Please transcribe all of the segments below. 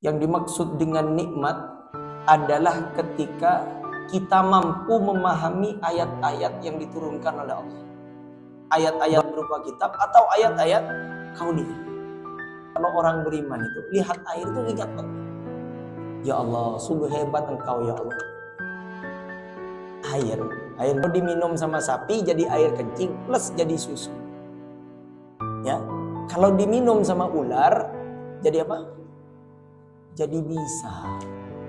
Yang dimaksud dengan nikmat adalah ketika kita mampu memahami ayat-ayat yang diturunkan oleh Allah. Ayat-ayat berupa kitab atau ayat-ayat kauniyah. Kalau orang beriman itu lihat air itu ingat banget. Ya Allah, sungguh hebat Engkau ya Allah. Air kalau diminum sama sapi jadi air kencing plus jadi susu. Ya, kalau diminum sama ular jadi apa? Jadi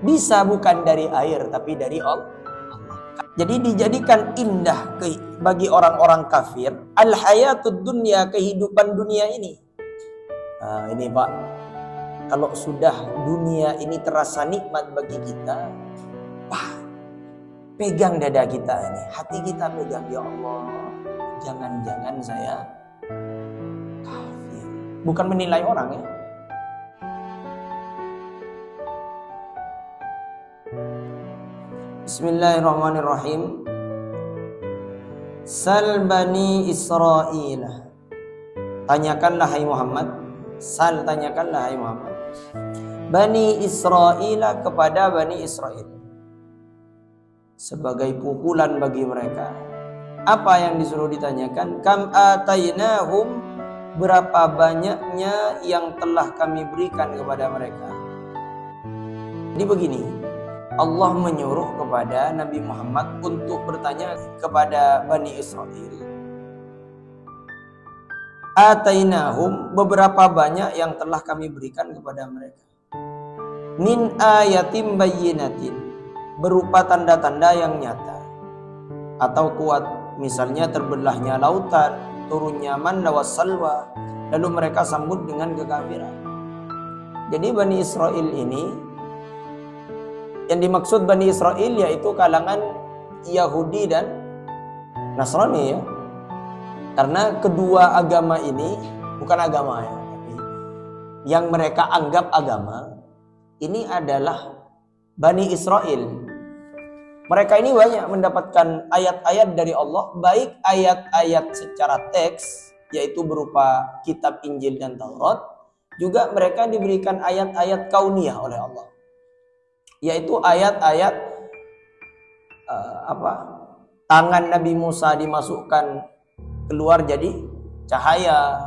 bisa bukan dari air tapi dari Allah. Jadi dijadikan indah bagi orang-orang kafir al-hayatud dunya, kehidupan dunia ini. Nah, ini Pak, kalau sudah dunia ini terasa nikmat bagi kita, wah, pegang dada kita ini, hati kita pegang, ya Allah, jangan-jangan saya kafir. Bukan menilai orang ya. Bismillahirrahmanirrahim. Sal Bani Israil. Tanyakanlah hai Muhammad. Sal, tanyakanlah hai Muhammad. Bani Israil kepada Bani Israel. Sebagai pukulan bagi mereka. Apa yang disuruh ditanyakan? Kam atainahum, berapa banyaknya yang telah kami berikan kepada mereka. Jadi begini, Allah menyuruh kepada Nabi Muhammad untuk bertanya kepada Bani Israel. Atainahum, beberapa banyak yang telah kami berikan kepada mereka. Min ayatim bayyinatin, berupa tanda-tanda yang nyata atau kuat. Misalnya terbelahnya lautan, turunnya manna wassalwa, lalu mereka sambut dengan kekafiran. Jadi Bani Israel ini, yang dimaksud Bani Israel yaitu kalangan Yahudi dan Nasrani ya. Karena kedua agama ini bukan agama ya, tapi yang mereka anggap agama ini adalah Bani Israel. Mereka ini banyak mendapatkan ayat-ayat dari Allah, baik ayat-ayat secara teks yaitu berupa kitab Injil dan Taurat, juga mereka diberikan ayat-ayat kauniyah oleh Allah. Yaitu ayat-ayat tangan Nabi Musa dimasukkan keluar jadi cahaya,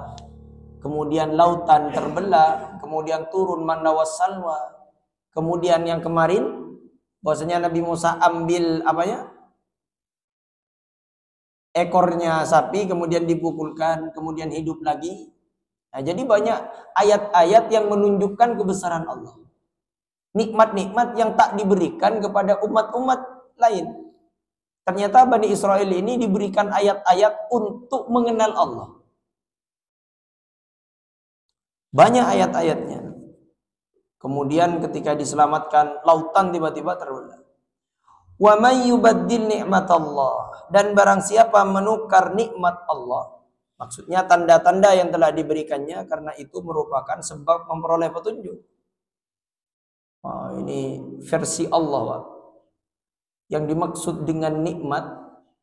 kemudian lautan terbelah, kemudian turun manna wassalwa, kemudian yang kemarin bahwasanya Nabi Musa ambil ekornya sapi kemudian dipukulkan kemudian hidup lagi. Nah, jadi banyak ayat-ayat yang menunjukkan kebesaran Allah. Nikmat-nikmat yang tak diberikan kepada umat-umat lain. Ternyata Bani Israel ini diberikan ayat-ayat untuk mengenal Allah. Banyak ayat-ayatnya. Kemudian ketika diselamatkan, lautan tiba-tiba terbelah. Wa may yubaddil ni'matallah, dan barang siapa menukar nikmat Allah, maksudnya tanda-tanda yang telah diberikannya, karena itu merupakan sebab memperoleh petunjuk. Ini versi Allah, Pak. Yang dimaksud dengan nikmat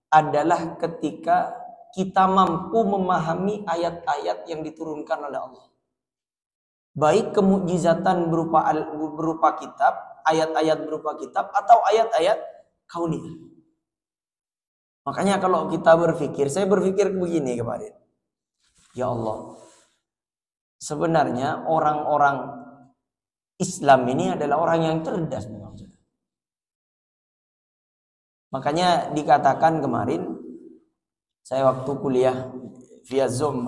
adalah ketika kita mampu memahami ayat-ayat yang diturunkan oleh Allah. Baik kemukjizatan berupa kitab, ayat-ayat berupa kitab atau ayat-ayat kauniyah. Makanya kalau kita berpikir, saya berpikir begini kemarin. Ya Allah, sebenarnya orang-orang Islam ini adalah orang yang cerdas memang. Makanya dikatakan kemarin saya waktu kuliah via Zoom,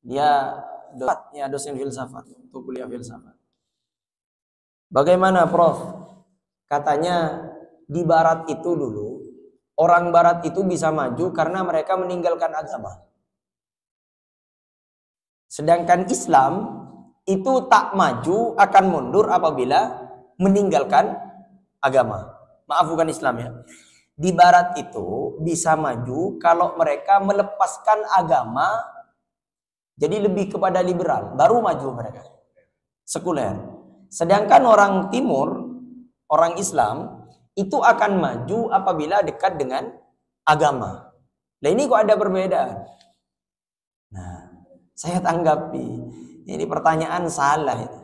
dia dosen filsafat, untuk kuliah filsafat. Bagaimana Prof? Katanya di Barat itu dulu orang Barat itu bisa maju karena mereka meninggalkan agama. Sedangkan Islam itu tak maju, akan mundur apabila meninggalkan agama. Maaf, bukan Islam ya. Di Barat itu bisa maju kalau mereka melepaskan agama, jadi lebih kepada liberal, baru maju mereka. Sekuler. Sedangkan orang Timur, orang Islam, itu akan maju apabila dekat dengan agama. Nah ini kok ada perbedaan? Nah, saya tanggapi. Ini pertanyaan salah itu.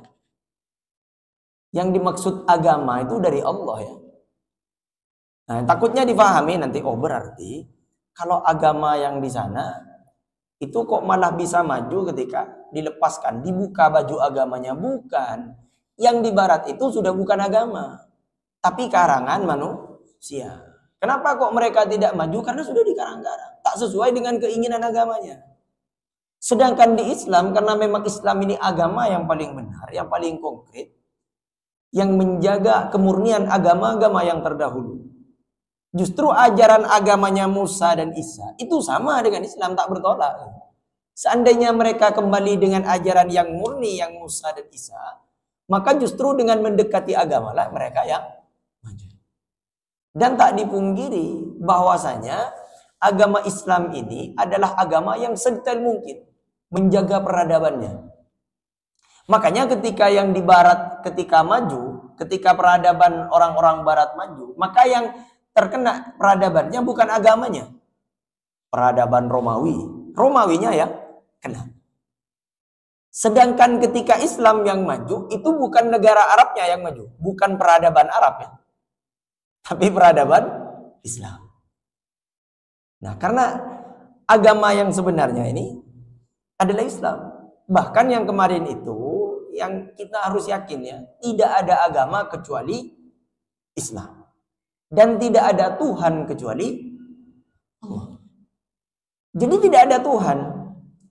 Yang dimaksud agama itu dari Allah ya. Nah, takutnya difahami nanti, oh berarti kalau agama yang di sana itu kok malah bisa maju ketika dilepaskan, dibuka baju agamanya. Bukan. Yang di barat itu sudah bukan agama, tapi karangan manusia. Kenapa kok mereka tidak maju? Karena sudah dikarang-karang, tak sesuai dengan keinginan agamanya. Sedangkan di Islam, karena memang Islam ini agama yang paling benar, yang paling konkret, yang menjaga kemurnian agama-agama yang terdahulu. Justru ajaran agamanya Musa dan Isa itu sama dengan Islam, tak bertolak. Seandainya mereka kembali dengan ajaran yang murni yang Musa dan Isa, maka justru dengan mendekati agama lah mereka yang maju. Dan tak dipungkiri bahwasanya agama Islam ini adalah agama yang sedetail mungkin menjaga peradabannya. Makanya ketika yang di barat ketika maju, ketika peradaban orang-orang barat maju, maka yang terkena peradabannya bukan agamanya. Peradaban Romawi. Romawinya yang kena. Sedangkan ketika Islam yang maju, itu bukan negara Arabnya yang maju. Bukan peradaban Arab ya. Tapi peradaban Islam. Nah, karena agama yang sebenarnya ini adalah Islam. Bahkan yang kemarin itu, yang kita harus yakin ya, tidak ada agama kecuali Islam. Dan tidak ada Tuhan kecuali Allah. Jadi tidak ada Tuhan.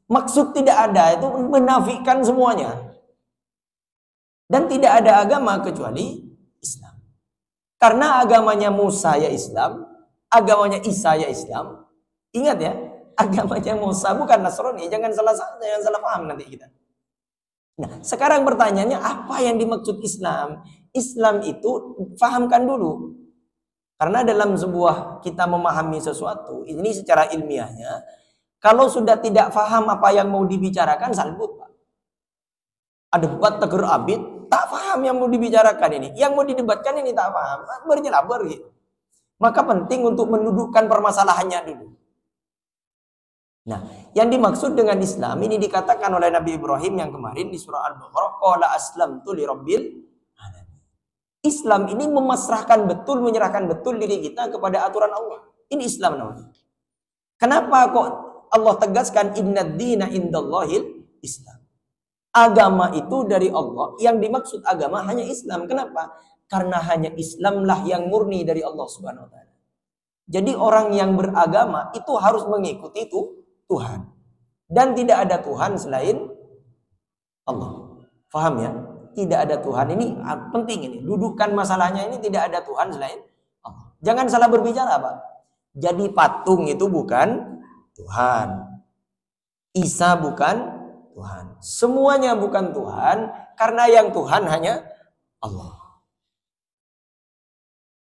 Maksud tidak ada itu menafikan semuanya. Dan tidak ada agama kecuali Islam. Karena agamanya Musa ya Islam, agamanya Isa ya Islam. Ingat ya, agamanya Musa bukan Nasrani. Jangan salah paham nanti kita. Nah, sekarang pertanyaannya apa yang dimaksud Islam? Islam itu fahamkan dulu. Karena dalam sebuah kita memahami sesuatu, ini secara ilmiahnya, kalau sudah tidak faham apa yang mau dibicarakan, salbut Pak. Ada debat tegur abid, tak faham yang mau dibicarakan ini. Yang mau didebatkan ini tak faham, berjelabar gitu. Maka penting untuk mendudukkan permasalahannya dulu. Nah, yang dimaksud dengan Islam ini dikatakan oleh Nabi Ibrahim yang kemarin di surah Al-Baqarah, qala aslamtu lirabbil alamin. Islam ini memasrahkan betul, menyerahkan betul diri kita kepada aturan Allah. Ini Islam namanya. Kenapa kok Allah tegaskan innad dina indallahil Islam? Agama itu dari Allah, yang dimaksud agama hanya Islam. Kenapa? Karena hanya Islamlah yang murni dari Allah Subhanahu wa taala. Jadi orang yang beragama itu harus mengikuti itu Tuhan. Dan tidak ada Tuhan selain Allah. Faham ya? Tidak ada Tuhan, ini penting ini. Dudukan masalahnya ini, tidak ada Tuhan selain Allah. Jangan salah berbicara Pak. Jadi patung itu bukan Tuhan. Isa bukan Tuhan. Semuanya bukan Tuhan, karena yang Tuhan hanya Allah.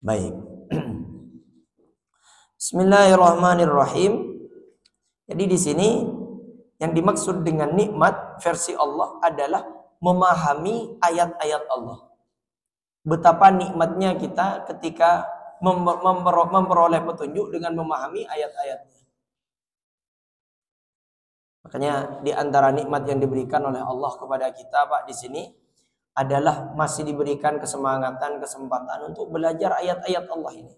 Baik. Bismillahirrahmanirrahim. Jadi di sini yang dimaksud dengan nikmat versi Allah adalah memahami ayat-ayat Allah. Betapa nikmatnya kita ketika memperoleh petunjuk dengan memahami ayat-ayatnya. Makanya di antara nikmat yang diberikan oleh Allah kepada kita Pak di sini adalah masih diberikan kesemangatan, kesempatan untuk belajar ayat-ayat Allah ini.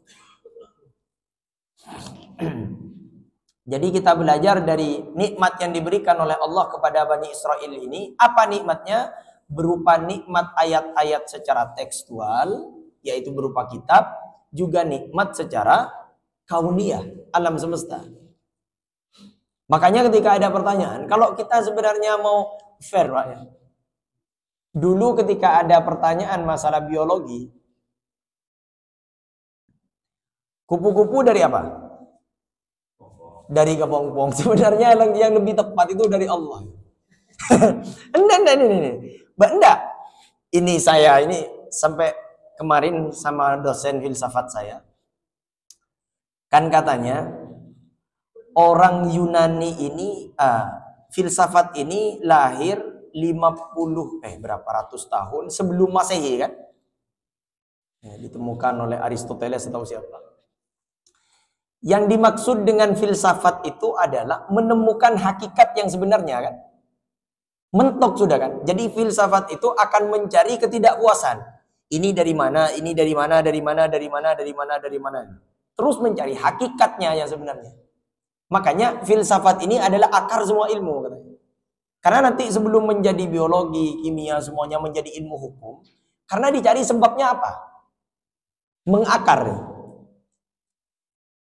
Jadi kita belajar dari nikmat yang diberikan oleh Allah kepada Bani Israel ini. Apa nikmatnya? Berupa nikmat ayat-ayat secara tekstual, yaitu berupa kitab. Juga nikmat secara kauniyah, alam semesta. Makanya ketika ada pertanyaan, kalau kita sebenarnya mau fair Pak ya. Dulu ketika ada pertanyaan masalah biologi, kupu-kupu dari apa? Dari kepompong. Sebenarnya yang lebih tepat itu dari Allah. Enggak. Ini saya ini sampai kemarin sama dosen filsafat saya. Kan katanya orang Yunani ini filsafat ini lahir 50 berapa ratus tahun sebelum Masehi kan? Ya, ditemukan oleh Aristoteles atau siapa? Yang dimaksud dengan filsafat itu adalah menemukan hakikat yang sebenarnya kan. Mentok sudah kan. Jadi filsafat itu akan mencari ketidakpuasan. Ini dari mana, ini dari mana, dari mana, dari mana, dari mana, dari mana. Terus mencari hakikatnya yang sebenarnya. Makanya filsafat ini adalah akar semua ilmu katanya. Karena nanti sebelum menjadi biologi, kimia, semuanya menjadi ilmu hukum. Karena dicari sebabnya apa? Mengakar.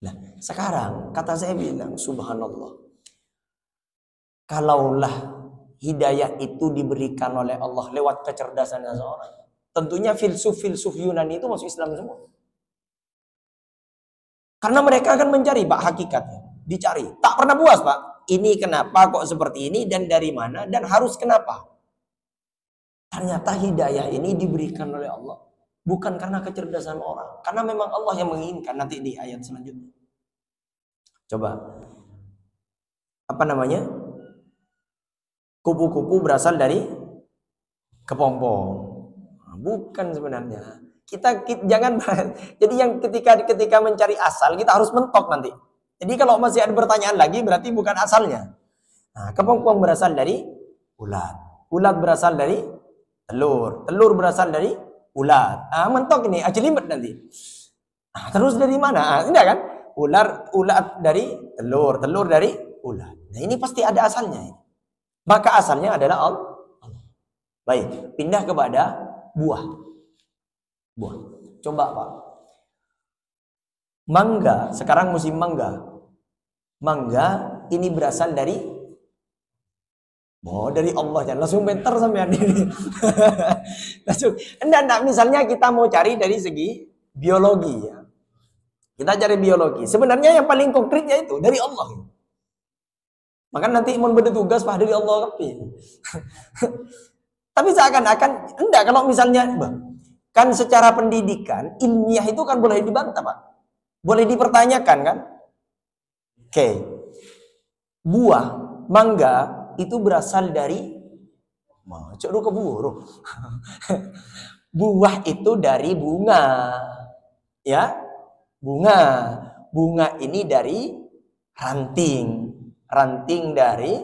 Nah, sekarang kata saya bilang, subhanallah. Kalaulah hidayah itu diberikan oleh Allah lewat kecerdasan seseorang, tentunya filsuf-filsuf Yunani itu masuk Islam semua. Karena mereka akan mencari Pak hakikatnya. Dicari. Tak pernah puas Pak. Ini kenapa kok seperti ini dan dari mana dan harus kenapa. Ternyata hidayah ini diberikan oleh Allah. Bukan karena kecerdasan orang. Karena memang Allah yang menginginkan. Nanti di ayat selanjutnya. Coba. Apa namanya? Kupu-kupu berasal dari kepompong. Bukan sebenarnya. Kita jangan. Jadi yang ketika mencari asal kita harus mentok nanti. Jadi kalau masih ada pertanyaan lagi berarti bukan asalnya. Nah, kepompong berasal dari ulat. Ulat berasal dari telur. Telur berasal dari ulat. Mentok ini jelimet nanti. Terus dari mana? Tidak kan? Ulat dari telur. Telur dari ulat. Nah ini pasti ada asalnya. Maka asalnya adalah Allah. Baik, pindah kepada buah. Buah. Coba Pak. Mangga, sekarang musim mangga. Mangga ini berasal dari dari Allah. Jangan langsung bentar sampean ini. Langsung. Enggak, misalnya kita mau cari dari segi biologi ya. Kita cari biologi. Sebenarnya yang paling konkretnya itu dari Allah. Maka nanti mau bertugas Pak dari Allah Tapi seakan-akan enggak, kalau misalnya kan secara pendidikan ilmiah itu kan boleh dibantah Pak. Boleh dipertanyakan kan? Oke. Buah mangga itu berasal dari keburu. Buah itu dari bunga. Ya? Bunga. Bunga ini dari ranting. Ranting dari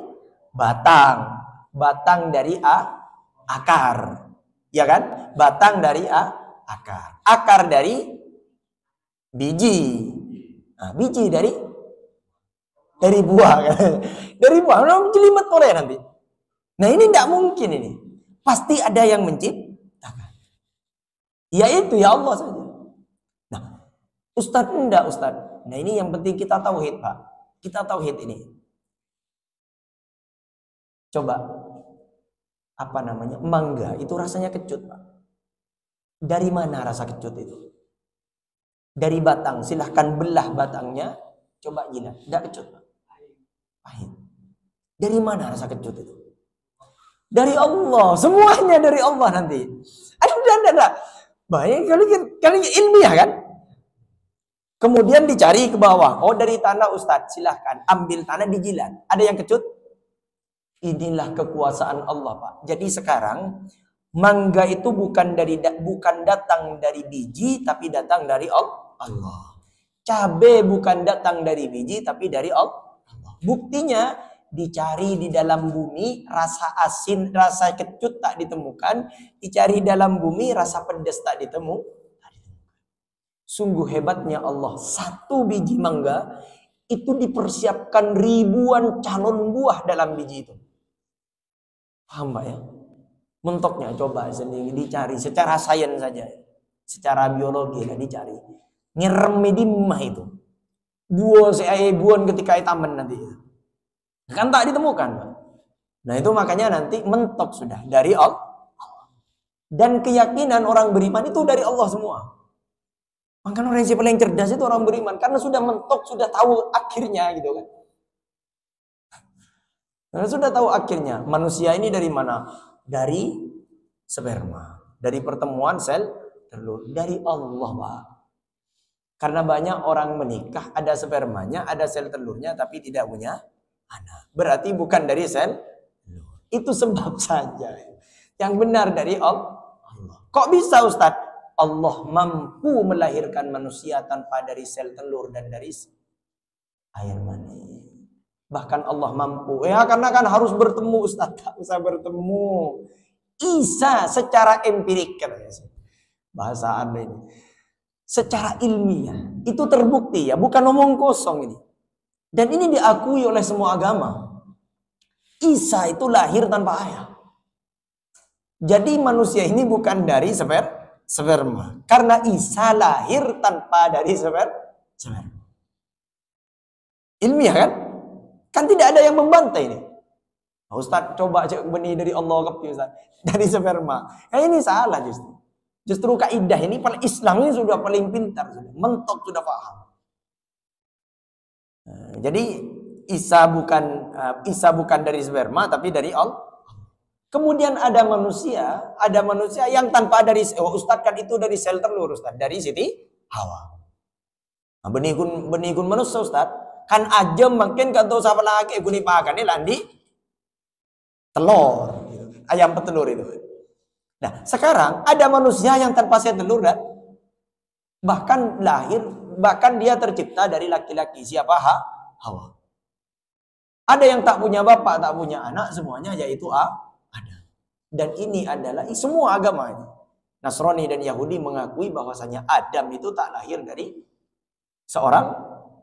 batang. Batang dari akar. Ya kan? Batang dari akar. Akar dari biji. Nah, biji dari buah. Dari buah. Jelimet oleh nanti. Nah ini tidak mungkin ini. Pasti ada yang menciptakan. Yaitu ya Allah saja. Nah, Ustadz enggak Ustadz. Nah ini yang penting kita tauhid Pak. Kita tauhid ini. Coba. Apa namanya? Mangga itu rasanya kecut Pak. Dari mana rasa kecut itu? Dari batang. Silahkan belah batangnya. Coba jilat. Tidak kecut Pak. Pahit. Dari mana rasa kecut itu? Dari Allah. Semuanya dari Allah nanti. Ada. Baik, kali ilmiah kan? Kemudian dicari ke bawah. Oh dari tanah Ustadz. Silahkan. Ambil tanah dijilat. Ada yang kecut? Inilah kekuasaan Allah Pak. Jadi sekarang mangga itu bukan datang dari biji tapi datang dari Allah. Cabe bukan datang dari biji tapi dari Allah. Buktinya dicari di dalam bumi rasa asin, rasa kecut tak ditemukan, dicari dalam bumi rasa pedas tak ditemukan. Sungguh hebatnya Allah. Satu biji mangga itu dipersiapkan ribuan calon buah dalam biji itu. Paham Pak ya? Mentoknya coba sendiri dicari secara sains saja. Secara biologi lah dicari. Nyeremi di mah itu. Buon ketika taman nanti. Kan tak ditemukan Pak. Nah itu makanya nanti mentok sudah dari Allah. Dan keyakinan orang beriman itu dari Allah semua. Makanya orang yang paling cerdas itu orang beriman. Karena sudah mentok, sudah tahu akhirnya gitu kan. Karena sudah tahu akhirnya. Manusia ini dari mana? Dari sperma. Dari pertemuan sel telur. Dari Allah Pak. Karena banyak orang menikah, ada spermanya, ada sel telurnya, tapi tidak punya anak. Berarti bukan dari sel telur. Itu sebab saja. Yang benar dari Allah. Kok bisa Ustadz? Allah mampu melahirkan manusia tanpa dari sel telur dan dari air mani. Bahkan Allah mampu. Ya karena kan harus bertemu Ustaz. Tak usah bertemu. Isa secara empirik katanya. Bahasa Anda ini. Secara ilmiah itu terbukti ya, bukan omong kosong ini. Dan ini diakui oleh semua agama. Isa itu lahir tanpa ayah. Jadi manusia ini bukan dari sperma. Karena Isa lahir tanpa dari sperma. Ilmiah kan? Kan tidak ada yang membantai ini. Ustaz coba cek benih dari Allah ke Ustaz. Dari sperma. Ya ini salah justru. Justru kaidah ini Islam ini sudah paling pintar, mentok sudah paham. Jadi Isa bukan dari sperma tapi dari Allah. Kemudian ada manusia yang tanpa dari Ustaz kan itu dari sel telur Ustaz, dari Siti Hawa. Nah, benih manusia Ustaz, kan aja makin kata siapa lagi guni pakan ini landi telur, ayam petelur itu. Nah, sekarang ada manusia yang tanpa sel telur dan bahkan dia tercipta dari laki-laki, siapa? Hawa. Ada yang tak punya bapak, tak punya anak, semuanya yaitu ada. Dan ini adalah semua agama ini. Nasrani dan Yahudi mengakui bahwasanya Adam itu tak lahir dari seorang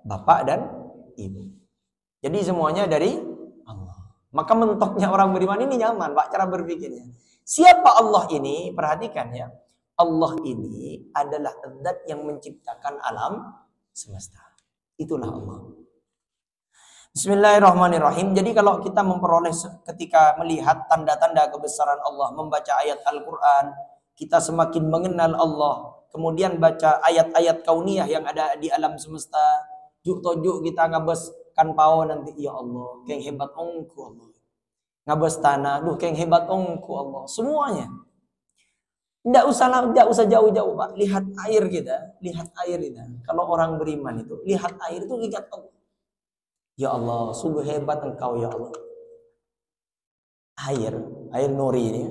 bapak dan ibu. Jadi semuanya dari Allah. Maka mentoknya orang beriman ini nyaman, Pak, cara berpikirnya. Siapa Allah ini? Perhatikan ya. Allah ini adalah zat yang menciptakan alam semesta. Itulah Allah. Bismillahirrahmanirrahim. Jadi kalau kita memperoleh ketika melihat tanda-tanda kebesaran Allah, membaca ayat Al-Quran, kita semakin mengenal Allah. Kemudian baca ayat-ayat kauniyah yang ada di alam semesta. Juk kita ngabeskan pao nanti, ya Allah, keng hebat ongku Allah. Ngabes tanah, duh keng hebat ongku Allah. Semuanya. Tidak usah jauh-jauh Pak. Lihat air kita. Kalau orang beriman itu, lihat air itu lihat Allah. Ya Allah, sungguh hebat engkau ya Allah. Air nuri ini.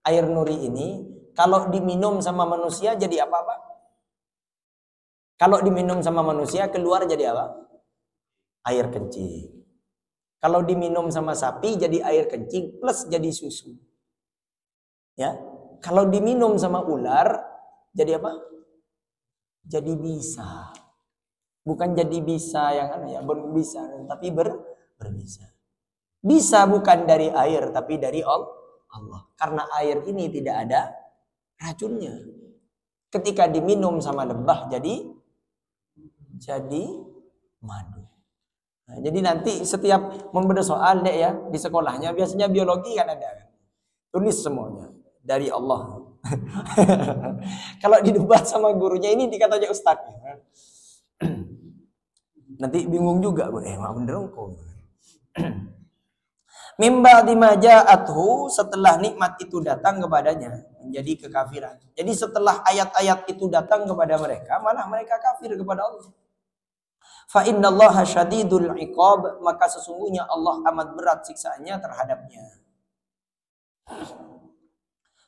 Air nuri ini kalau diminum sama manusia jadi apa? Kalau diminum sama manusia keluar jadi apa? Air kencing. Kalau diminum sama sapi jadi air kencing plus jadi susu. Ya. Kalau diminum sama ular jadi apa? Jadi bisa. Bukan jadi bisa yang berbisa, tapi berbisa. Bisa bukan dari air tapi dari Allah. Karena air ini tidak ada racunnya. Ketika diminum sama lebah jadi madu. Nah, jadi nanti setiap memberi soal deh ya di sekolahnya biasanya biologi kan ada. Tulis semuanya dari Allah. Kalau didebat sama gurunya ini dikatanya ustaz. Nanti bingung juga, bener kok. Mimba dimaja'athu, setelah nikmat itu datang kepadanya menjadi kekafiran. Jadi setelah ayat-ayat itu datang kepada mereka, malah mereka kafir kepada Allah. Fa innallaha syadidul iqab, maka sesungguhnya Allah amat berat siksaannya terhadapnya.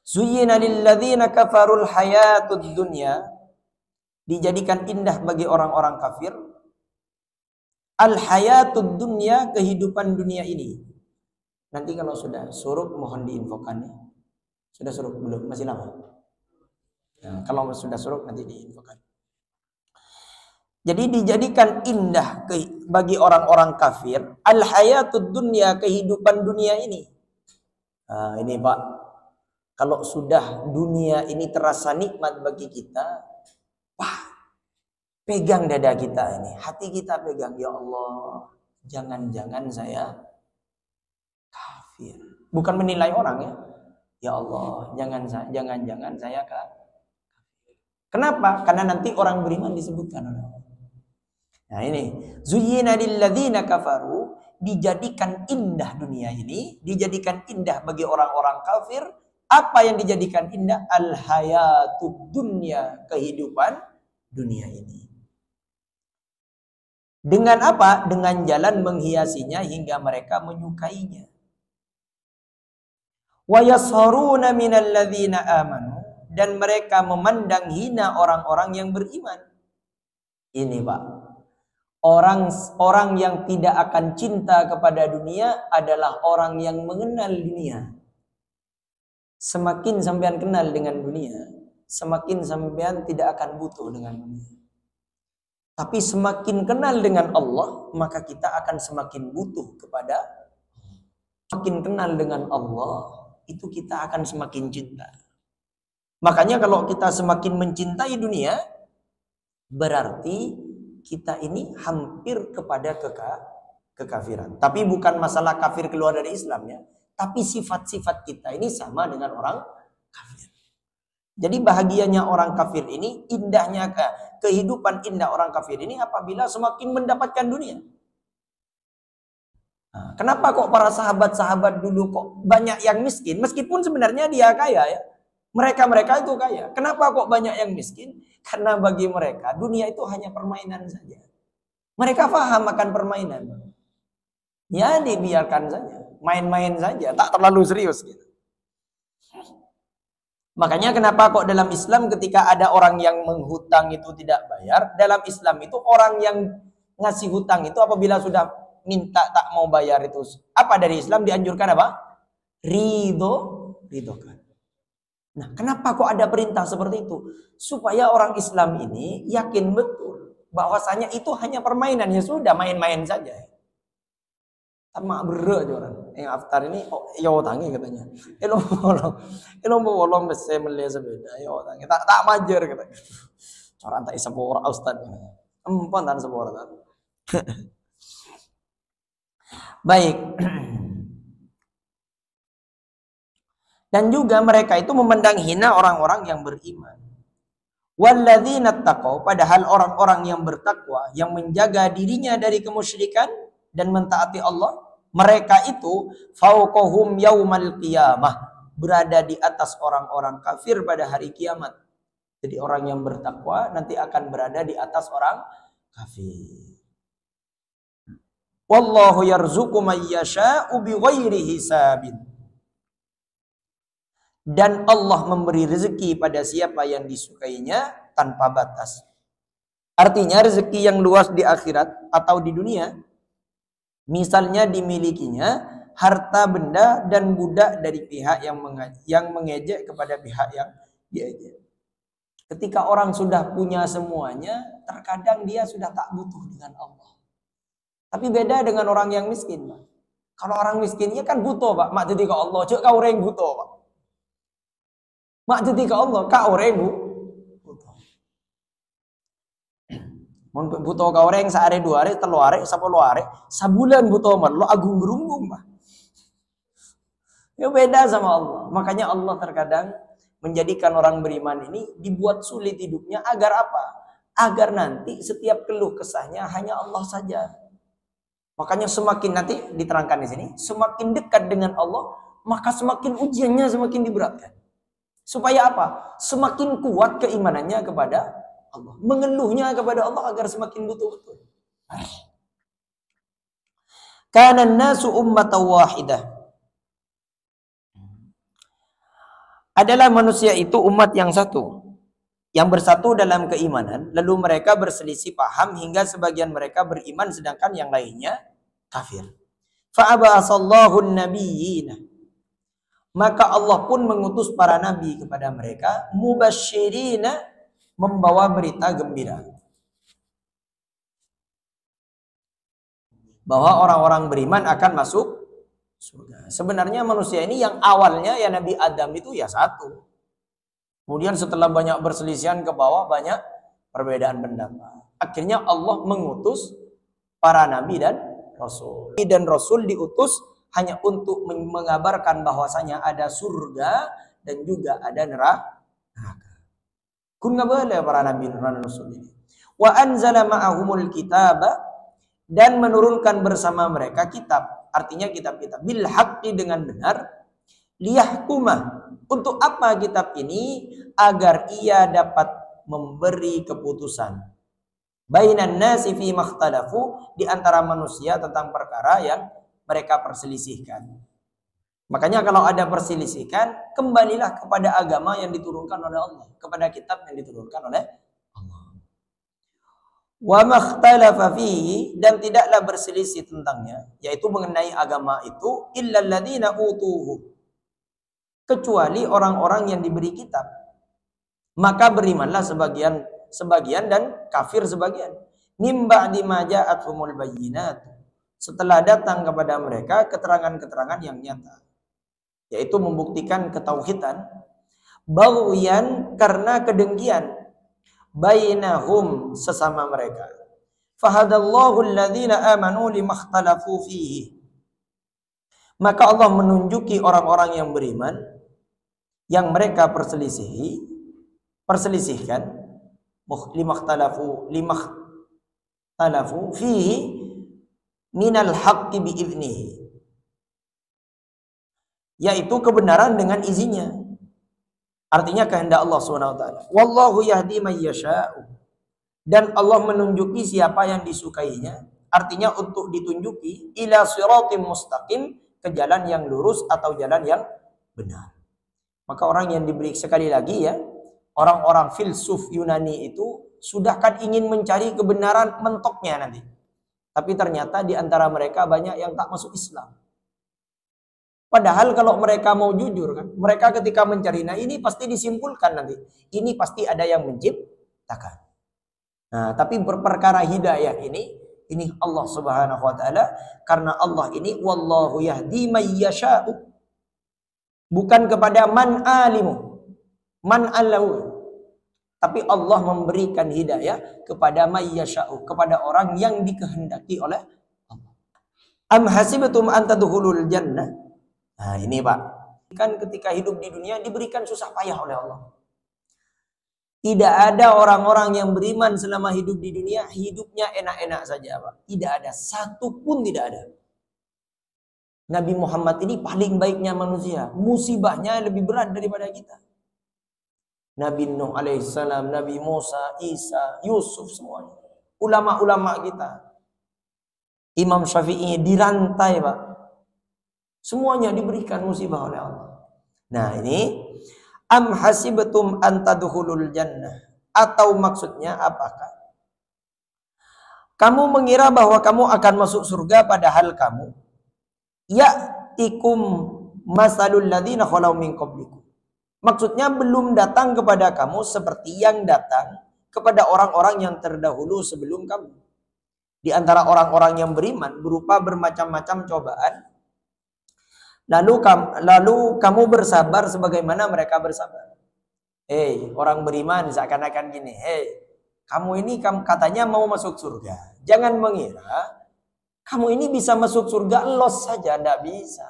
Zuyyina lilladzina kafarul hayatud dunya, dijadikan indah bagi orang-orang kafir al-hayatud dunya, kehidupan dunia ini. Nanti kalau sudah suruk mohon diinfokan ya. Sudah suruk belum? Masih lama? Nah, kalau sudah suruk nanti diinfokan. Jadi dijadikan indah bagi orang-orang kafir al-hayatud dunya, kehidupan dunia ini. Nah, ini Pak. Kalau sudah dunia ini terasa nikmat bagi kita, wah, pegang dada kita ini, hati kita pegang, ya Allah, jangan-jangan saya kafir. Bukan menilai orang ya. Ya Allah, jangan-jangan saya kafir. Kenapa? Karena nanti orang beriman disebutkan oleh Allah. Nah ini, zuyyina lilladzina kafaru, dijadikan indah dunia ini, dijadikan indah bagi orang-orang kafir. Apa yang dijadikan indah? Al-hayatud dunya, kehidupan dunia ini. Dengan apa? Dengan jalan menghiasinya hingga mereka menyukainya. Wa yasharuna minal ladzina amanu, dan mereka memandang hina orang-orang yang beriman. Ini Pak. Orang yang tidak akan cinta kepada dunia adalah orang yang mengenal dunia. Semakin sampean kenal dengan dunia, semakin sampean tidak akan butuh dengan dunia. Tapi semakin kenal dengan Allah, maka kita akan semakin butuh kepada. Semakin kenal dengan Allah, itu kita akan semakin cinta. Makanya kalau kita semakin mencintai dunia, berarti kita ini hampir kepada kekafiran. Tapi bukan masalah kafir keluar dari Islam ya. Tapi sifat-sifat kita ini sama dengan orang kafir. Jadi bahagianya orang kafir ini, indahnya kehidupan indah orang kafir ini apabila semakin mendapatkan dunia. Nah, kenapa kok para sahabat-sahabat dulu kok banyak yang miskin? Meskipun sebenarnya dia kaya ya. Mereka itu kaya. Kenapa kok banyak yang miskin? Karena bagi mereka dunia itu hanya permainan saja. Mereka paham akan permainan. Ya dibiarkan saja. Main-main saja. Tak terlalu serius gitu. Makanya kenapa kok dalam Islam ketika ada orang yang menghutang itu tidak bayar, dalam Islam itu orang yang ngasih hutang itu apabila sudah minta tak mau bayar itu apa dari Islam dianjurkan apa? Ridhokan. Nah, kenapa kok ada perintah seperti itu? Supaya orang Islam ini yakin betul bahwasanya itu hanya permainan, ya sudah main-main saja. Sama berat aja orang. Yang aftar ini ya tangi katanya. Elo bolong bese mele sebeda ya tangi. Tak majer katanya. Orang tak sepora ustaz. Empon tan sepora tan. Baik. Dan juga mereka itu memandang hina orang-orang yang beriman. Walladzina taqaw, padahal orang-orang yang bertakwa, yang menjaga dirinya dari kemusyrikan dan mentaati Allah, mereka itu fauqahum yaumal qiyamah, berada di atas orang-orang kafir pada hari kiamat. Jadi orang yang bertakwa nanti akan berada di atas orang kafir. Wallahu yarzuqu may yasha'u bighairi hisabin. Dan Allah memberi rezeki pada siapa yang disukainya tanpa batas. Artinya rezeki yang luas di akhirat atau di dunia, misalnya dimilikinya harta benda dan budak dari pihak yang mengejek kepada pihak yang diejek. Ketika orang sudah punya semuanya, terkadang dia sudah tak butuh dengan Allah. Tapi beda dengan orang yang miskin, Pak. Kalau orang miskinnya kan butuh, Pak. Mak jadi ke Allah, cuk kau orang butuh, Pak. Mak jadi ke Allah, kau orang butuh. Butuh kau orang sehari dua hari, telu hari, 10 hari, sebulan butuh man, lo agung gerunggung, Pak. Ya beda sama Allah. Makanya Allah terkadang menjadikan orang beriman ini dibuat sulit hidupnya agar apa? Agar nanti setiap keluh kesahnya hanya Allah saja. Makanya semakin nanti diterangkan di sini, semakin dekat dengan Allah, maka semakin ujiannya semakin diberatkan. Supaya apa? Semakin kuat keimanannya kepada Allah. Mengeluhnya kepada Allah agar semakin betul-betul. Kana an-nasu ummatan wahidah. Adalah manusia itu umat yang satu, yang bersatu dalam keimanan, lalu mereka berselisih paham hingga sebagian mereka beriman sedangkan yang lainnya kafir. Fa'abasallahu an-nabiyina, maka Allah pun mengutus para nabi kepada mereka, mubasyirina, membawa berita gembira bahwa orang-orang beriman akan masuk surga. Sebenarnya manusia ini yang awalnya ya Nabi Adam itu ya satu. Kemudian setelah banyak berselisihan ke bawah, banyak perbedaan pendapat. Akhirnya Allah mengutus para nabi dan rasul. Dan rasul diutus hanya untuk mengabarkan bahwasanya ada surga dan juga ada neraka. Kun ngabala para nabi dan rasul ini. Wa anzala ma'ahumul kitaba, dan menurunkan bersama mereka kitab. Artinya kitab-kitab bil haqqi, dengan benar, liyahkumah, untuk apa kitab ini? Agar ia dapat memberi keputusan bainan nasi fi makhtalafu, di antara manusia tentang perkara yang mereka perselisihkan. Makanya kalau ada perselisihan, kembalilah kepada agama yang diturunkan oleh Allah, kepada kitab yang diturunkan oleh Allah. Wa makhtalafa fihi, dan tidaklah berselisih tentangnya, yaitu mengenai agama itu, illal ladzina utuhu, kecuali orang-orang yang diberi kitab. Maka berimanlah sebagian dan kafir sebagian. Mim ba'di ma ja'athumul bayyinat. Setelah datang kepada mereka keterangan-keterangan yang nyata, yaitu membuktikan ketauhidan, baghyan karena kedengkian, bainahum sesama mereka. Fahadallahu alladhina amanu limakhtalafu fihi. Maka Allah menunjuki orang-orang yang beriman yang mereka perselisihkan limakhtalafu fihi minal haqqi bi'idnihi, yaitu kebenaran dengan izinnya, artinya kehendak Allah SWT. Wallahu yahdi man yasha'u, dan Allah menunjuki siapa yang disukainya, artinya untuk ditunjuki ila siratim mustaqim, ke jalan yang lurus atau jalan yang benar. Maka orang yang diberi, sekali lagi ya, orang-orang filsuf Yunani itu sudah kan ingin mencari kebenaran mentoknya nanti. Tapi ternyata di antara mereka banyak yang tak masuk Islam. Padahal kalau mereka mau jujur kan, mereka ketika mencari, nah ini pasti disimpulkan nanti. Ini pasti ada yang menciptakan. Nah, tapi berperkara hidayah ini Allah Subhanahu wa taala, karena Allah ini wallahu yahdi may yasha'u. Bukan kepada man alimu, man allahu. Tapi Allah memberikan hidayah kepada may yasha'u, kepada orang yang dikehendaki oleh Allah. Am hasibatum an tadkhulul jannah. Nah, ini Pak. Kan ketika hidup di dunia diberikan susah payah oleh Allah. Tidak ada orang-orang yang beriman selama hidup di dunia hidupnya enak-enak saja, Pak. Tidak ada, satu pun tidak ada. Nabi Muhammad ini paling baiknya manusia. Musibahnya lebih berat daripada kita. Nabi Nuh alaihissalam, Nabi Musa, Isa, Yusuf, semuanya. Ulama-ulama kita. Imam Syafi'i dirantai, Pak. Semuanya diberikan musibah oleh Allah. Nah ini, am hasibatum an tadkhulul jannah. Atau maksudnya apakah kamu mengira bahwa kamu akan masuk surga padahal kamu ya'tikum masalul ladzina khalau min qablikum. Maksudnya belum datang kepada kamu seperti yang datang kepada orang-orang yang terdahulu sebelum kamu. Di antara orang-orang yang beriman berupa bermacam-macam cobaan. Lalu kamu bersabar sebagaimana mereka bersabar. Hei, orang beriman seakan-akan gini. Hei, kamu ini katanya mau masuk surga. Jangan mengira kamu ini bisa masuk surga los saja. Tidak bisa.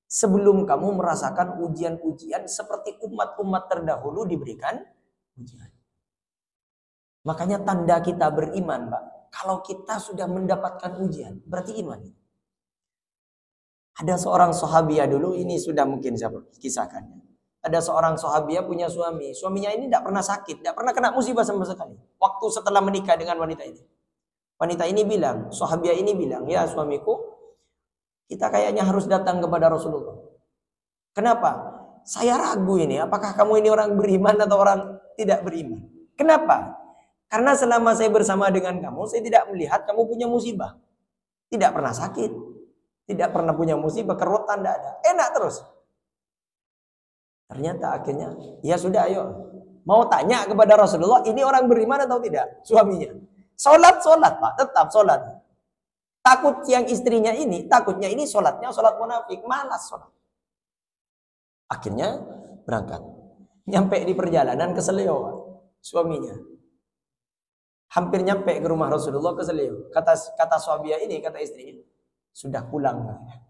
Sebelum kamu merasakan ujian-ujian seperti umat-umat terdahulu diberikan ujian. Makanya tanda kita beriman, Pak. Kalau kita sudah mendapatkan ujian, berarti iman. Ada seorang sahabiah dulu, ini sudah mungkin saya kisahkannya. Ada seorang sahabiah punya suami. Suaminya ini tidak pernah sakit, tidak pernah kena musibah sama sekali. Waktu setelah menikah dengan wanita ini. Wanita ini bilang, sahabiah ini bilang, ya suamiku, kita kayaknya harus datang kepada Rasulullah. Kenapa? Saya ragu ini, apakah kamu ini orang beriman atau orang tidak beriman? Kenapa? Karena selama saya bersama dengan kamu, saya tidak melihat kamu punya musibah. Tidak pernah sakit. Tidak pernah punya musibah, kerotan tidak ada. Enak terus. Ternyata akhirnya, ya sudah ayo. Mau tanya kepada Rasulullah, ini orang beriman atau tidak? Suaminya. Sholat Pak, tetap sholat. Takut yang istrinya ini, takutnya ini sholatnya sholat munafik, malas sholat. Akhirnya berangkat. Nyampe di perjalanan keselio, suaminya. Hampir nyampe ke rumah Rasulullah keselio. Kata sahabiah ini, kata istrinya, sudah pulang.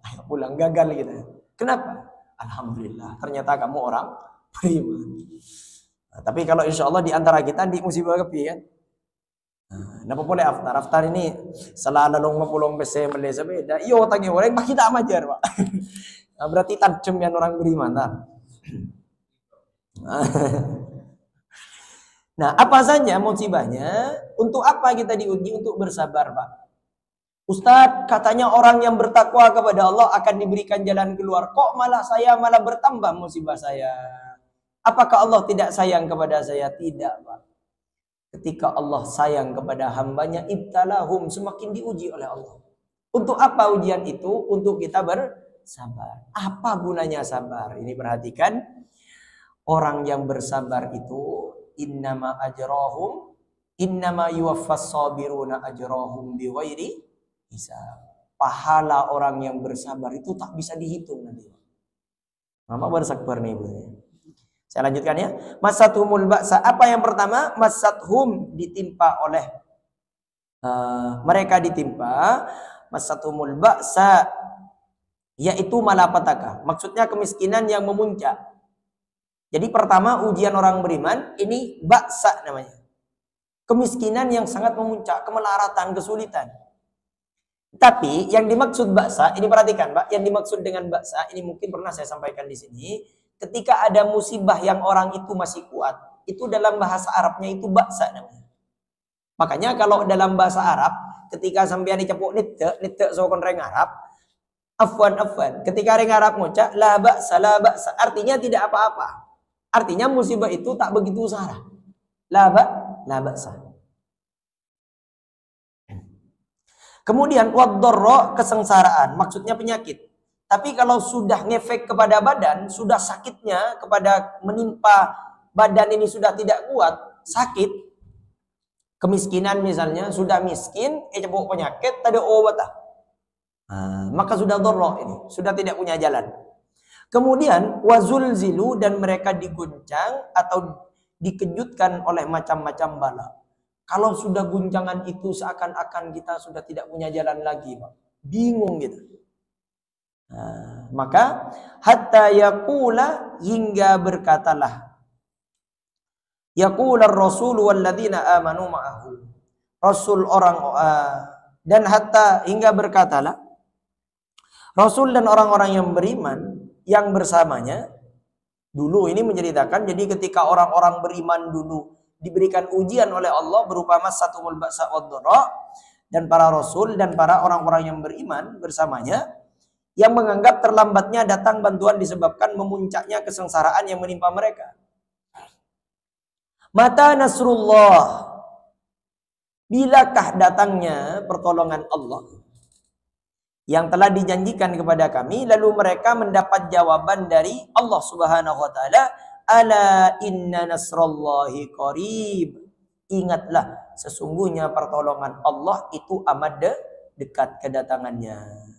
Ayo pulang, gagal gitu. Kenapa? Alhamdulillah, ternyata kamu orang beriman. Nah, tapi kalau insya Allah di antara kita di musibah kepi kan. Napa boleh aftar ini selalu mapulong bese Malaysia beda. Iyo tangi orang bah kita amajar, Pak. Nah, berarti tajam yang orang beriman. Nah, apa saja musibahnya? Untuk apa kita diuji? Untuk bersabar, Pak. Ustadz, katanya orang yang bertakwa kepada Allah akan diberikan jalan keluar. Kok malah bertambah musibah saya? Apakah Allah tidak sayang kepada saya? Tidak, Pak. Ketika Allah sayang kepada hambanya, ibtalahum, semakin diuji oleh Allah. Untuk apa ujian itu? Untuk kita bersabar. Apa gunanya sabar? Ini perhatikan. Orang yang bersabar itu innama ajrahum innama yuwaffas sabiruna ajrahum bighairi hisab. Pahala orang yang bersabar itu tak bisa dihitung nanti. Mama bersakbar nih, Bu. Saya lanjutkan ya. Masathumul ba'sa. Apa yang pertama? Masathum ditimpa oleh mereka ditimpa masathumul ba'sa, yaitu malapetaka. Maksudnya kemiskinan yang memuncak. Jadi pertama ujian orang beriman ini ba'sa namanya. Kemiskinan yang sangat memuncak, kemelaratan, kesulitan. Tapi yang dimaksud ba'sa, ini perhatikan Pak, yang dimaksud dengan ba'sa ini mungkin pernah saya sampaikan di sini, ketika ada musibah yang orang itu masih kuat, itu dalam bahasa Arabnya itu ba'sa namanya. Makanya kalau dalam bahasa Arab, ketika sampean dicepuk nitte sokon reng Arab, afwan, ketika reng Arab ngucap la ba'sa, artinya tidak apa-apa. Artinya musibah itu tak begitu sarah. La ba'sa. Kemudian waddarra, kesengsaraan, maksudnya penyakit. Tapi kalau sudah ngefek kepada badan, sudah sakitnya kepada menimpa badan ini sudah tidak kuat, sakit, kemiskinan misalnya, sudah miskin, cepuk penyakit, tak ada obat. Maka sudah dharra ini, sudah tidak punya jalan. Kemudian wazulzilu, dan mereka diguncang atau dikejutkan oleh macam-macam bala. Kalau sudah guncangan itu seakan-akan kita sudah tidak punya jalan lagi, Pak. Bingung gitu. Maka hatta yaqula, hingga berkatalah. Yaqular rasul walladzina amanu ma'ahu. Rasul orang dan hatta, hingga berkatalah Rasul dan orang-orang yang beriman yang bersamanya. Dulu ini menceritakan, jadi ketika orang-orang beriman dulu diberikan ujian oleh Allah berupa masathumul ba'sa wad-dharra, dan para rasul dan para orang-orang yang beriman bersamanya yang menganggap terlambatnya datang bantuan disebabkan memuncaknya kesengsaraan yang menimpa mereka. Mata nasrullah, bilakah datangnya pertolongan Allah yang telah dijanjikan kepada kami? Lalu mereka mendapat jawaban dari Allah Subhanahu wa taala, ala inna nasrallahi qarib. Ingatlah, sesungguhnya pertolongan Allah itu amat dekat kedatangannya.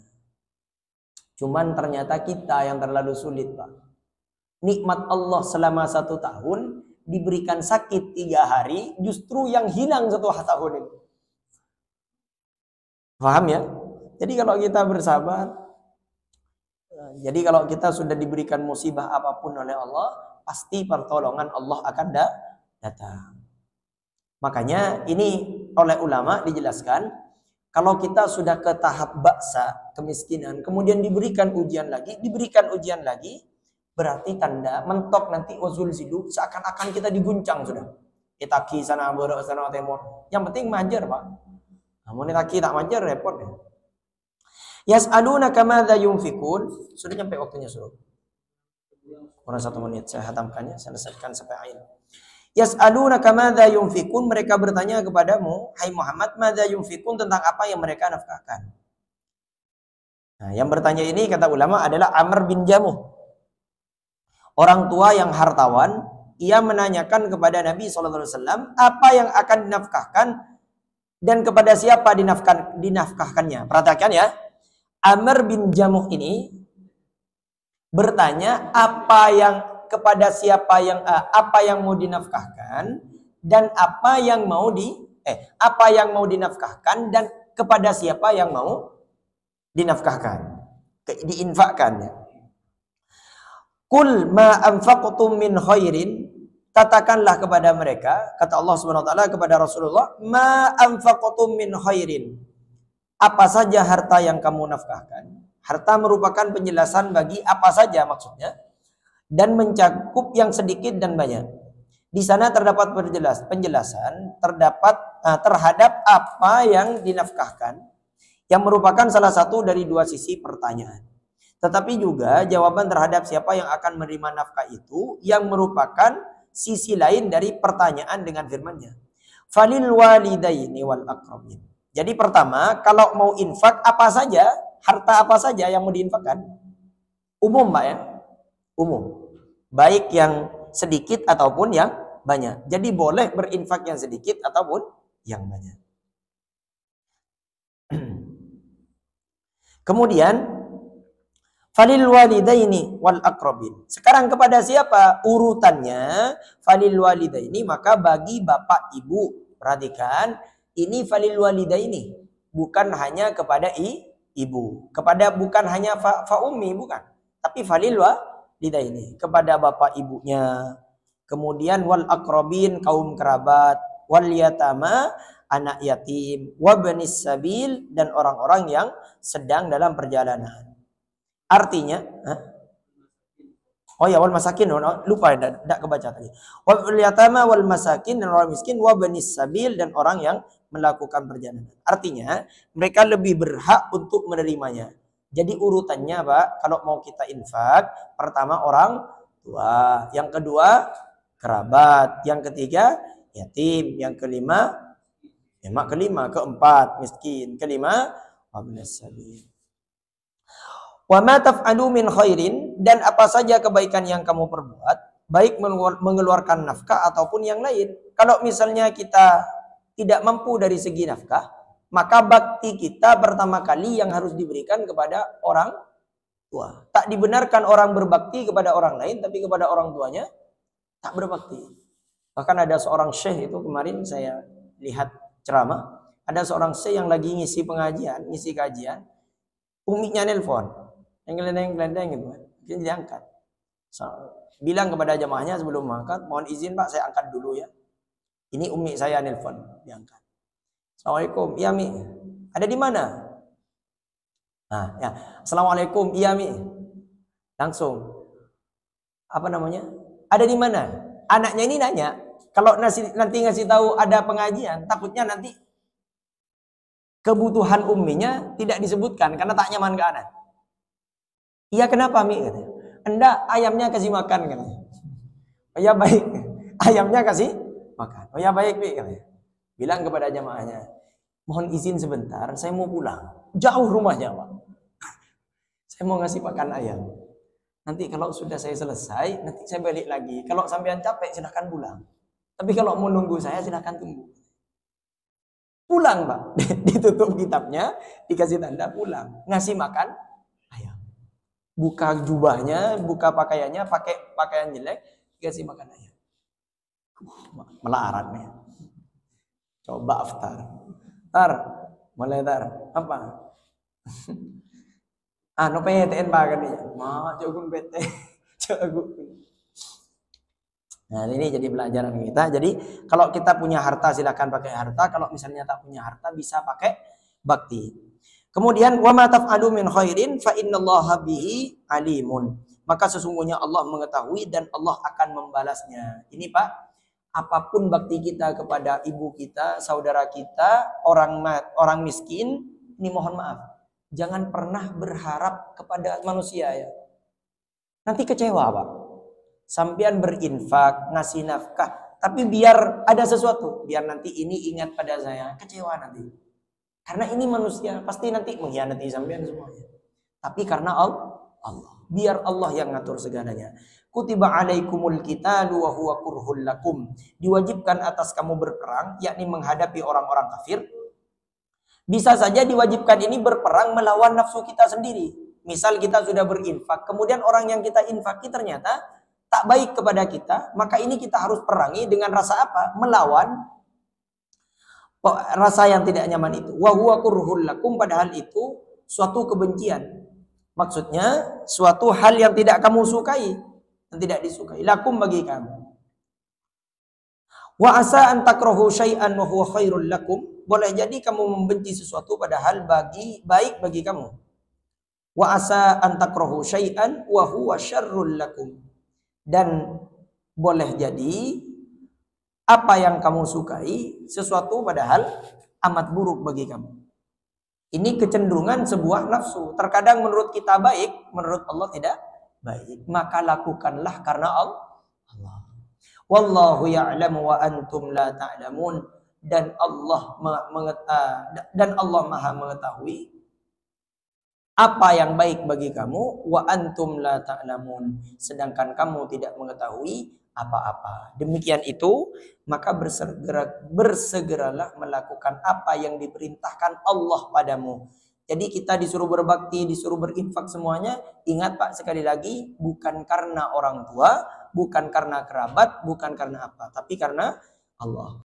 Cuman ternyata kita yang terlalu sulit, Pak. Nikmat Allah selama 1 tahun, diberikan sakit 3 hari, justru yang hilang 1 tahun ini. Paham ya? Jadi kalau kita bersabar, jadi kalau kita sudah diberikan musibah apapun oleh Allah, pasti pertolongan Allah akan datang. Makanya ini oleh ulama dijelaskan, kalau kita sudah ke tahap ba'sa, kemiskinan, kemudian diberikan ujian lagi, berarti tanda mentok nanti wazulzilu, seakan-akan kita diguncang sudah. Itaki sana borok sana temor. Yang penting majer, Pak. Namun itaki tak majer repot ya. Yas'alunaka madza yunfikun. Sudah sampai waktunya suruh. Kurang 1 menit saya hatamkannya, selesaikan sampai akhir. Yas'alunaka madza yunfikun, mereka bertanya kepadamu, hai Muhammad, madza yunfikun, tentang apa yang mereka nafkahkan. Nah, yang bertanya ini kata ulama adalah Amr bin Jamuh. Orang tua yang hartawan, ia menanyakan kepada Nabi SAW apa yang akan dinafkahkan dan kepada siapa dinafkahkannya. Perhatikan ya, Amr bin Jamuh ini bertanya apa yang kepada siapa yang apa yang mau dinafkahkan dan apa yang mau dinafkahkan dan kepada siapa yang mau dinafkahkan, diinfakkan. Qul ma anfaqtum min khairin, katakanlah kepada mereka, kata Allah Subhanahu wa taala kepada Rasulullah, ma anfaqtum min khairin, apa saja harta yang kamu nafkahkan. Harta merupakan penjelasan bagi apa saja maksudnya, dan mencakup yang sedikit dan banyak. Di sana terdapat penjelasan terhadap apa yang dinafkahkan, yang merupakan salah satu dari 2 sisi pertanyaan. Tetapi juga jawaban terhadap siapa yang akan menerima nafkah itu, yang merupakan sisi lain dari pertanyaan dengan firman-Nya. Falil walidaini wal aqrabin. Jadi pertama, kalau mau infak apa saja, harta apa saja yang mau diinfakkan? Umum, Pak ya. Umum. Baik yang sedikit ataupun yang banyak. Jadi boleh berinfak yang sedikit ataupun yang banyak. Kemudian falil walidaini wal aqrabin. Sekarang kepada siapa urutannya? Falil walidaini, maka bagi bapak ibu. Perhatikan, ini falil walidaini, bukan hanya kepada ibu. Kepada bukan hanya fa ummi, bukan. Tapi falil walidaini, kepada bapak ibunya. Kemudian wal aqrabin, kaum kerabat, wal yatama, anak yatim, wabnis sabil, dan orang-orang yang sedang dalam perjalanan. Artinya, oh ya, wal masakin, lupa, tidak kebaca tadi. Wal yatama wal masakin, dan orang miskin, wabnis sabil, dan orang yang melakukan perjalanan. Artinya, mereka lebih berhak untuk menerimanya. Jadi urutannya, Pak, kalau mau kita infak, pertama orang tua, yang kedua kerabat, yang ketiga yatim, yang kelima keempat miskin, kelima wabnas sabil. Wa ma taf'alu min khairin, dan apa saja kebaikan yang kamu perbuat, baik mengeluarkan nafkah ataupun yang lain. Kalau misalnya kita tidak mampu dari segi nafkah, maka bakti kita pertama kali yang harus diberikan kepada orang tua. Tak dibenarkan orang berbakti kepada orang lain, tapi kepada orang tuanya tak berbakti. Bahkan ada seorang syekh, itu kemarin saya lihat ceramah, ada seorang syekh yang lagi ngisi kajian, uminya nelpon, yang gelendeng-gelendeng gitu, dia diangkat. Bilang kepada jamaahnya sebelum mengangkat, mohon izin Pak, saya angkat dulu ya. Ini umi saya nelpon, diangkat. Assalamualaikum, iya Mi, ada di mana? Nah, ya, Assalamualaikum, iya Mi. Langsung, apa namanya? Ada di mana? Anaknya ini nanya, kalau nanti ngasih tahu ada pengajian, takutnya nanti kebutuhan umminya tidak disebutkan karena tak nyaman ke anak. Iya, kenapa Mi? Enggak, ayamnya kasih makan katanya. Oh ya baik, ayamnya kasih makan. Oh ya baik Mi katanya. Bilang kepada jamaahnya, mohon izin sebentar, saya mau pulang. Jauh rumahnya Pak. Saya mau ngasih pakan ayam. Nanti kalau sudah saya selesai, nanti saya balik lagi. Kalau sampean capek, silahkan pulang. Tapi kalau mau nunggu saya, silahkan tunggu. Pulang, Pak. Ditutup kitabnya, dikasih tanda pulang. Ngasih makan ayam. Buka jubahnya, buka pakaiannya, pakai pakaian jelek, dikasih makan ayam. Melarat nih. Coba aftar. Mulai apa? No PTN bagan nih. Jogun PT. Nah, ini jadi pelajaran kita. Jadi kalau kita punya harta silakan pakai harta, kalau misalnya tak punya harta bisa pakai bakti. Kemudian wa ma taf'alu min khairin fa innallaha bihi alimun. Maka sesungguhnya Allah mengetahui dan Allah akan membalasnya. Ini Pak, apapun bakti kita kepada ibu kita, saudara kita, orang miskin, ini mohon maaf, jangan pernah berharap kepada manusia ya. Nanti kecewa Pak. Sampean berinfak, ngasih nafkah, tapi biar ada sesuatu, biar nanti ini ingat pada saya, kecewa nanti. Karena ini manusia, pasti nanti mengkhianati sampean semuanya. Tapi karena Allah, biar Allah yang ngatur segalanya. Kutiba alaikumul qitalu wa huwa kurhul lakum. Diwajibkan atas kamu berperang, yakni menghadapi orang-orang kafir. Bisa saja diwajibkan ini berperang melawan nafsu kita sendiri. Misal kita sudah berinfak, kemudian orang yang kita infaki ternyata tak baik kepada kita, maka ini kita harus perangi dengan rasa apa? Melawan rasa yang tidak nyaman itu. Wa huwa kurhul lakum, padahal itu suatu kebencian. Maksudnya suatu hal yang tidak kamu sukai, yang tidak disukai. Lakum bagi kamu. Wa asa an takrahu syai'an wa huwa khairul lakum. Boleh jadi kamu membenci sesuatu padahal baik bagi kamu. Wa asa an takrahu syai'an wa huwa syarrul lakum. Dan boleh jadi apa yang kamu sukai sesuatu padahal amat buruk bagi kamu. Ini kecenderungan sebuah nafsu. Terkadang menurut kita baik, menurut Allah tidak baik. Maka lakukanlah karena Allah. Wallahu ya'lamu wa antum la ta'lamun. Dan Allah Maha mengetahui apa yang baik bagi kamu, wa antum la ta'lamun, sedangkan kamu tidak mengetahui apa-apa. Demikian itu, maka bersegeralah melakukan apa yang diperintahkan Allah padamu. Jadi kita disuruh berbakti, disuruh berinfak semuanya. Ingat Pak, sekali lagi, bukan karena orang tua, bukan karena kerabat, bukan karena apa, tapi karena Allah.